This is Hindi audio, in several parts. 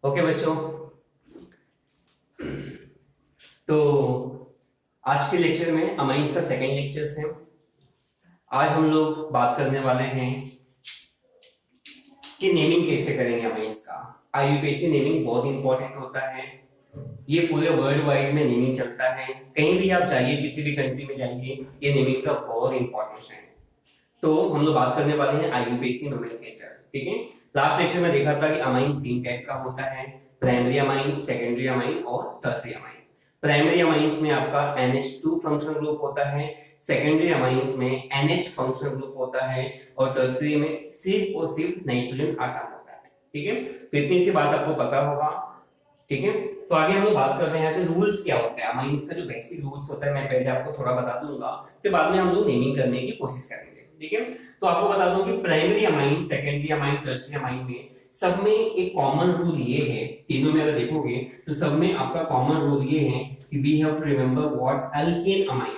ओके बच्चों, तो आज के लेक्चर में अमाइंस का सेकेंड लेक्चर है। आज हम लोग बात करने वाले हैं कि नेमिंग कैसे करेंगे अमाइंस का। आईयूपीएसी नेमिंग बहुत इंपॉर्टेंट होता है। ये पूरे वर्ल्ड वाइड में नेमिंग चलता है। कहीं भी आप जाइए, किसी भी कंट्री में जाइए, ये नेमिंग का बहुत इंपॉर्टेंस है। तो हम लोग बात करने वाले हैं आईयूपीएसी नोमेनक्लेचर। ठीक है, लास्ट लेक्चर में देखा था कि अमाइंस तीन टाइप का होता है, प्राइमरी अमाइंस, सेकेंडरी अमाइन और टर्शियरी अमाइन। प्राइमरी अमाइंस में आपका NH2 फंक्शनल ग्रुप होता है, सेकेंडरी अमाइंस में NH फंक्शनल ग्रुप होता है और टर्शियरी में सिर्फ और सिर्फ नाइट्रोजन आटम होता है। ठीक है, तो इतनी सी बात आपको पता होगा। ठीक है, तो आगे हम लोग बात करते हैं कि रूल्स क्या होता है। अमाइंस का जो बेसिक रूल्स होता है मैं पहले आपको थोड़ा बता दूंगा, फिर बाद में हम लोग नेमिंग करने की कोशिश करेंगे। ठीक है, तो आपको बता दूं कि primary amine, secondary amine, tertiary amine में सब में एक कॉमन रूल ये है, तीनों में अगर देखोगे तो सब में आपका कॉमन रूल ये है कि we have to remember what alkane amine.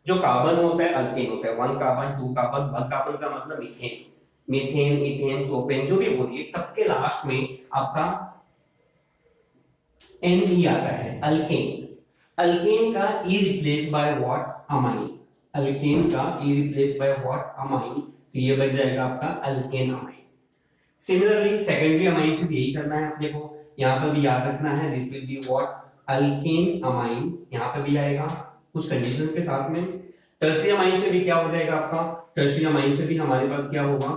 जो कार्बन होता है अल्केन होता है, one carbon, two carbon. One carbon का मतलब मीथेन, मीथेन, इथेन, प्रोपेन, जो भी बोलिए, सबके लास्ट में आपका Ne आता है, अल्केन। अल्केन का E replace by what, amine. Alkane का E replace by what, amine. तो ये बन जाएगा आपका alkane amine. Similarly secondary amine से भी यही करना है। देखो यहाँ पर भी याद रखना है, this will be what, alkane amine. यहाँ पे भी आएगा कुछ कंडीशंस के साथ में। टर्शियरी अमाइन से भी क्या हो जाएगा आपका, टर्शियरी अमाइन से भी हमारे पास क्या होगा,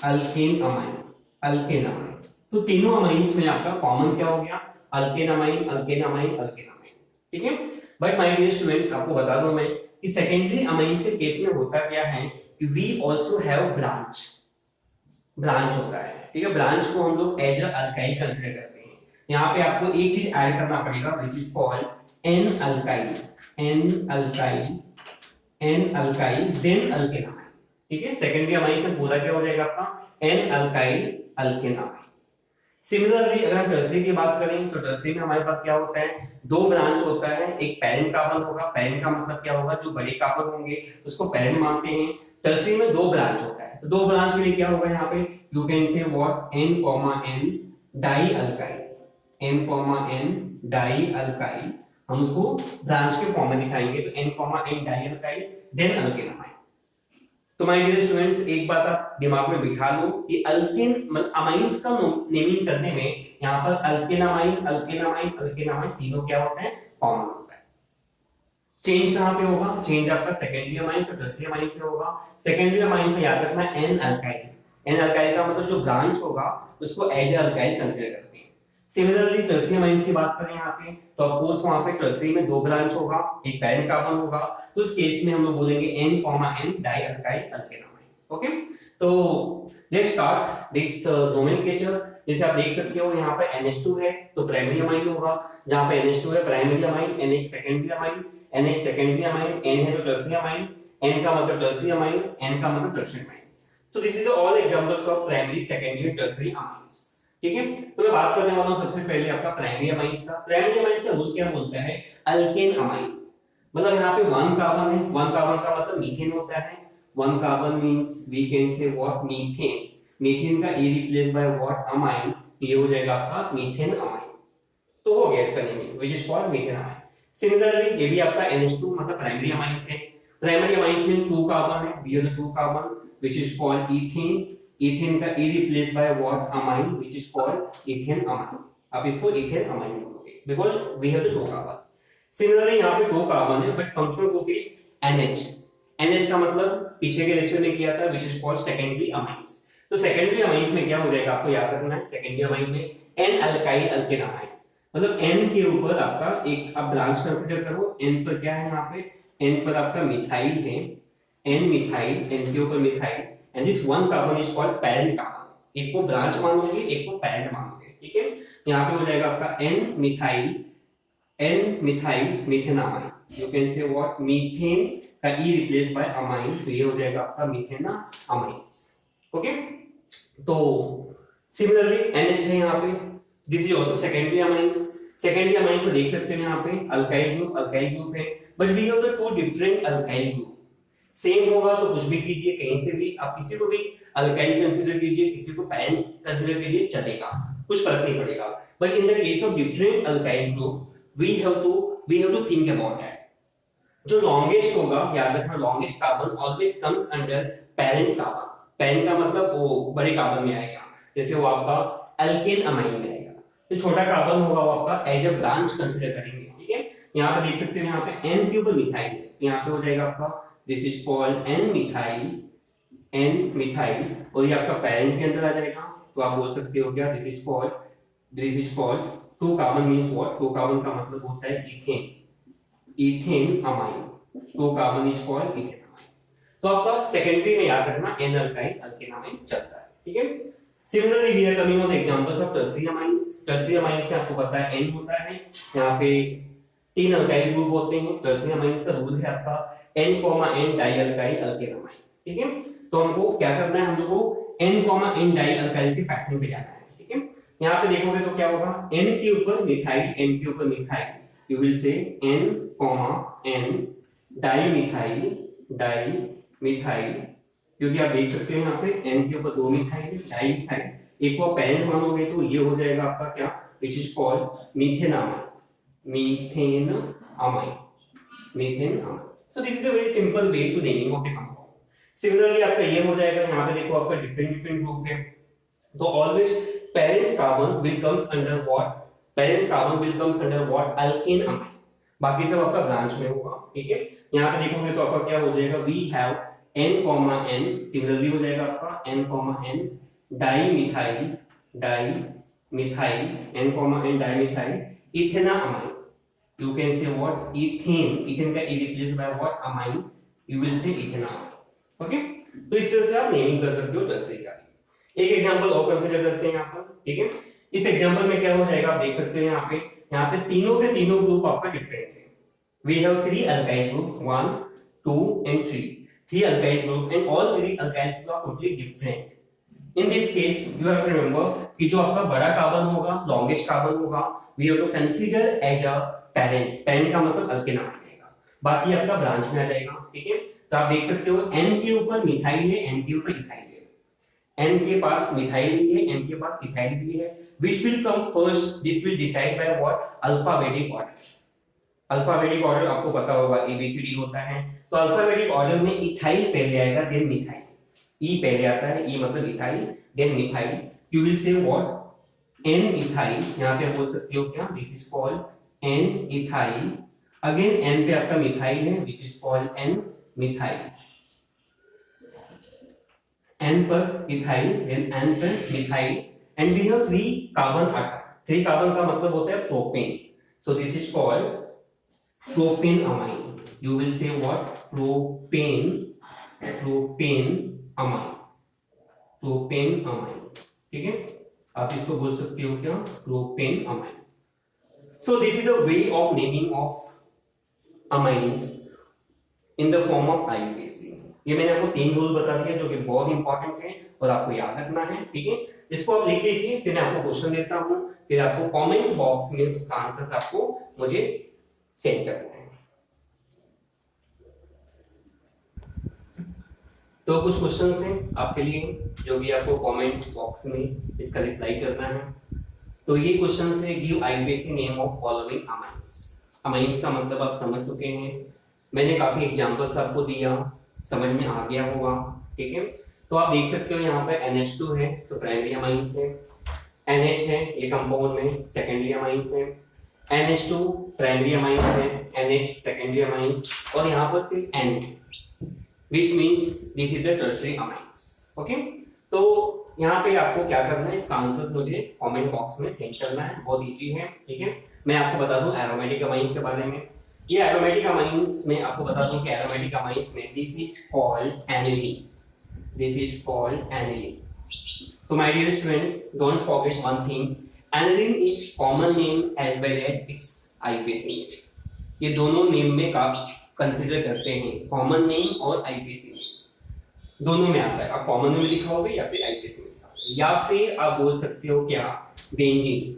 अल्केन अमाइन, अल्केन अमाइन। तो तीनों अमाइंस में आपका कॉमन क्या हो गया, alkane amine, alkane amine, alkane amine. ठीक है, बट माय डियर स्टूडेंट्स, आपको बता दूं मैं कि सेकेंडरी अमाइन से केस में होता क्या है कि we also have branch, branch होता है। ठीक है, ब्रांच को हम लोग एज अ अल्काइल कंसीडर करते हैं। यहाँ पे आपको एक चीज ऐड करना पड़ेगा which is called N alkyl, N alkyl, N alkyl then alkane amine. ठीक है, सेकेंडरी अमाइन से पूरा क्या हो जाएगा आपका, N alkyl alkane amine. Similarly अगर हम टर्शियरी की बात करें तो टर्शियरी में हमारे पास क्या होता है, दो ब्रांच होता है। एक पैरेंट कार्बन होगा, पैरेंट का मतलब क्या होगा, जो बड़े कार्बन होंगे उसको पैरेंट मानते हैं। टर्शियरी में दो ब्रांच होता है, तो दो ब्रांच के लिए क्या होगा, यहाँ पे you can say what, N, di alkyl, N di alkyl. हम उसको ब्रांच के फॉर्म में दिखाएंगे, तो N di alkyl then alkane amine. तो माय डियर स्टूडेंट्स, एक बात आप दिमाग में बिठा लो कि अल्केन अमाइंस का नेमिंग करने में यहाँ पर alkane amine, alkane amine, alkane amine तीनों क्या होते हैं, कॉमन होता है। चेंज कहां पे होगा, चेंज आपका सेकेंडरी अमाइन से टर्शियरी अमाइन से होगा। सेकेंडरी अमाइन में याद रखना है एन अल्काइल, एन अल्काइल का मतलब जो ब्रांच होगा उसको एज अ अल्काइल कंसीडर करते हैं। सिमिलरली टर्शियरी अमाइंस की बात करें यहाँ पे, तो ऑफ कोर्स वहां पे टर्शियरी में दो ब्रांच होगा, एक पैरेंट कार्बन होगा, तो उस केस में हम लोग बोलेंगे N, di alkyl alkane amine. Okay, तो लेट्स स्टार्ट दिस नोमेनक्लेचर। जैसे आप देख सकते हो यहाँ पे NH2 है तो प्राइमरी अमाइन होगा, जहां पे NH2 है primary amine, NH secondary amine, NH secondary amine, N है तो टर्शियरी अमाइन, N का मतलब टर्शियरी अमाइन, N का मतलब tertiary amine. So this is all examples of primary, secondary, tertiary amines. ठीक है, तो मैं बात करने वाला हूं सबसे पहले आपका प्राइमरी अमाइंस का। प्राइमरी अमाइंस का रूल क्या बोलता है, अल्केन अमाइन। मतलब यहाँ पे वन कार्बन है, वन कार्बन का मतलब मीथेन होता है। One carbon means we can say what, methane. Methane का E replace by what, amine. ये हो जाएगा आपका मीथेन अमाइन। तो हो गया इसका naming which is called methane amine. Similarly ये भी आपका NH2 मतलब प्राइमरी अमाइंस है। प्राइमरी अमाइंस में टू कार्बन है, we are the two carbon which is called ethane. Ethane का E replace by what, amine, which is called ethane amine. आप इसको ईथेन अमाइन बोलोगे because we have the two carbon. Similarly यहाँ पे दो कार्बन है but functional group is NH। NH का मतलब पीछे के लेक्चर में किया था which is called secondary amines. तो सेकेंडरी अमाइंस में क्या हो जाएगा, आपको याद रखना है, सेकेंडरी अमाइन में N अल्काइल अल्केन अमाइन। मतलब N के ऊपर आपका एक आप ब्रांच कंसीडर करो। N पर क्या है, यहाँ पे N पर आपका मिथाइल है, N मिथाइल, N के ऊपर methyl, and this one carbon is called parent carbon. एक को ब्रांच मानोगे, एक को पैरेंट मानोगे। ठीक है, यहाँ पे हो जाएगा आपका N methyl, N methyl methane amine. You can say what, methane का E रिप्लेस बाय अमाइन, तो ये हो जाएगा आपका मीथेन अमाइंस। ओके, तो सिमिलरली NH है यहाँ पे, this is also secondary amines. Secondary amines में देख सकते हैं यहाँ पे अल्काइल ग्रुप है, but we have the two different alkyl group. Same होगा तो कुछ भी कीजिए, कहीं से भी आप किसी को भी अल्काइल कंसीडर कीजिए, किसी को पैरेंट कंसीडर कीजिए, चलेगा। कुछ फर्क नहीं पड़ेगा। But in the case of different alkyl group we have to think about that. जो लॉन्गेस्ट होगा, याद रखना, longest carbon always comes under parent carbon. Parent का मतलब वो बड़े कार्बन में आएगा, जैसे वो आपका अल्केन अमाइन में आएगा। जो छोटा कार्बन होगा वो आपका एज अ ब्रांच कंसीडर करेंगे, ठीक है। यहाँ पे देख सकते हो, यहाँ पे N के ऊपर मिथाइल है, यहाँ पे हो जाएगा आपका this is called N methyl, N methyl, और ये आपका पेरेंट के अंदर आ जाएगा। तो आप बोल सकते हो क्या, this is called two carbon means what, two carbon का मतलब होता है ethane, ethane amine, two carbon is called ethane amine. तो आपका सेकेंडरी में याद रखना N अल्काइल अल्केन अमाइन चलता है, ठीक है। Similarly we are coming on examples of tertiary amines. Tertiary amines में आपको पता है N होता है, यहाँ पे 3 अल्काइल ग्रुप होते हैं। टर्शियरी अमाइंस का रूल है आपका N, N di alkyl alkane amine, ठीक है। तो हमको क्या करना है, हम लोगों को N, N डाई अल्काइल के पैटर्न पे जाना है, ठीक है। यहाँ पे देखोगे तो क्या होगा, N के ऊपर मिथाइल, N के ऊपर methyl, you will say N, N dimethyl, dimethyl, क्योंकि आप देख सकते हो यहाँ पे N के ऊपर 2 मिथाइल है, डाइमिथाइल। एक को पेरेंट मानोगे तो ये हो जाएगा आपका क्या, which is called methenamine, methenamine, methenamine. So this is a very simple way to naming of the compound. Similarly आपका ये हो जाएगा, यहाँ पे देखो आपका different ग्रुप है, तो always parent carbon will comes under what, parent carbon will comes under what, alkane amine। बाकी सब आपका ब्रांच में होगा, ठीक है। यहाँ पे देखोगे तो आपका क्या हो जाएगा, we have N, N, similarly हो जाएगा आपका N, N dimethyl, dimethyl, N, N dimethyl ethanamine. You can say what, ethane, ethane का E replaced by what, amine, you will say ethanamine, okay. तो इस तरह से आप नेमिंग कर सकते हो टर्शियरी का। एक एग्जांपल और कंसीडर करते हैं यहाँ पर, ठीक है। इस एग्जांपल में क्या हो जाएगा, आप देख सकते हो यहाँ पे तीनों के तीनों ग्रुप आपका डिफरेंट है। We have 3 alkyl group, 1, 2 and 3, 3 alkyl group and all 3 alkyls are totally different. In this case you have to remember कि जो आपका बड़ा कार्बन होगा, लॉन्गेस्ट कार्बन होगा, we have to consider as a parent, parent का मतलब अल्केन अमाइन आएगा, बाकी आपका ब्रांच में आ जाएगा, ठीक है। तो आप देख सकते हो N के ऊपर मिथाइल है, N के ऊपर इथाइल है, N के पास मिथाइल भी है, N के पास इथाइल भी है। Which will come first, this will decide by what, alphabetic order। Alphabetic order आपको पता होगा ABCD होता है, तो अल्फाबेटिक ऑर्डर में इथाइल पहले आएगा, देन मिथाइल, E पहले आता है, E मतलब ethyl, then methyl. You will say what, N ethyl, यहाँ पे आप बोल सकते हो क्या, this is called N ethyl, again N पे आपका मिथाइल है, which is called N methyl, N पर इथाइल, देन N पर methyl, and we have 3 carbon atom. 3 carbon का मतलब होता है propane, so this is called propane amine, you will say what, propane amine, propane amine, ठीक है। आप इसको बोल सकते हो क्या, propane amine। So this is the way of naming of amines in the form of IUPAC। ये मैंने आपको 3 रूल बता दिए जो कि बहुत इंपॉर्टेंट है और आपको याद रखना है, ठीक है। इसको आप लिख लीजिए, फिर मैं आपको क्वेश्चन देता हूँ, फिर आपको कमेंट बॉक्स में उसका आंसर आपको मुझे सेंड करना है। तो कुछ क्वेश्चंस हैं आपके लिए जो भी आपको कमेंट बॉक्स में इसका रिप्लाई करना है। तो ये क्वेश्चंस है, give IUPAC name of following amines. Amines का मतलब आप समझ चुके हैं, मैंने काफी एग्जांपल्स आपको दिया, समझ में आ गया होगा, ठीक है। तो आप देख सकते हो यहाँ पे NH2 है तो प्राइमरी अमाइंस है, NH है ये कंपाउंड में सेकेंडरी अमाइंस है, NH2 प्राइमरी अमाइंस है, NH सेकेंडरी अमाइंस, और यहाँ पर सिर्फ N है, which means this is the tertiary amines, okay। तो यहाँ पे आपको क्या करना है, इसका आंसर मुझे कमेंट बॉक्स में सेंड करना है, बहुत इजी है, ठीक है। मैं आपको बता दूं एरोमेटिक अमाइंस के बारे में। ये एरोमेटिक अमाइंस में आपको बता दूं कि एरोमेटिक अमाइंस में this is called aniline, this is called aniline. तो my dear students, don't forget one thing, aniline is common name as well as its IUPAC name. ये दोनों नेम में आप कंसीडर करते हैं, कॉमन नेम और आईयूपीएसी नेम दोनों में आता है। आप कॉमन में लिखा होगा या फिर आईयूपीएसी में लिखा होगा, या फिर आप बोल सकते हो क्या, बेंजीन।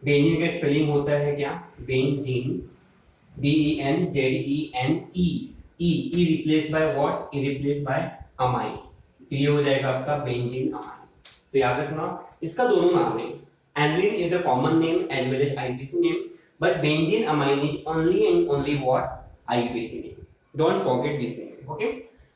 बेंजीन का स्पेलिंग होता है क्या, benzene, BENZENE, E replace by what, E replace by amine, तो ये हो जाएगा आपका बेंजीन अमाइन। तो याद रखना इसका दोनों नाम है, Aniline is the common name as well as IUPAC name, but benzene amine is only and only what IUPAC name. Don't forget this name. Okay.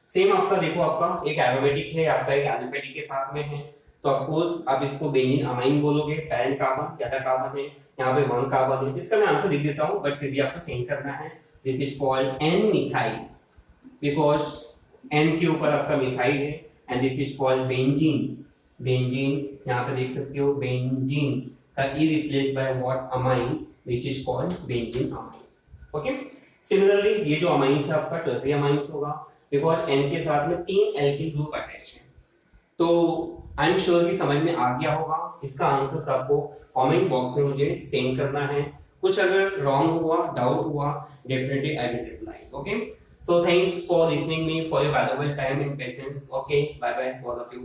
Same आपका देखो, आपका एक एरोमेटिक है, आपका एक एल्फेटिक के साथ में है, तो ऑफकोर्स आप इसको बेंजीन अमाइन बोलोगे, पैरेंट कार्बन ज्यादा कार्बन है, यहाँ पे 1 कार्बन है, इसका मैं आंसर लिख देता हूँ, बट फिर भी आपको सेंड करना है. This is called N methyl because N के ऊपर आपका मिथाइल है, and this is called benzene. Benzene यहाँ पे देख सकते हो, बेंजीन का E replace by what amine which is called benzene amine. Okay. Similarly ये जो अमाइंस है आपका टर्सरी अमाइंस होगा बिकॉज एन के साथ में 3 एल्किल ग्रुप अटैच है. तो आई एम श्योर कि समझ में आ गया होगा. इसका आंसर आपको कमेंट बॉक्स में मुझे सेंड करना है. कुछ अगर रॉन्ग हुआ, डाउट हुआ, definitely I will reply. Okay. So thanks for listening me, for your valuable time and patience. Okay, bye bye all of you.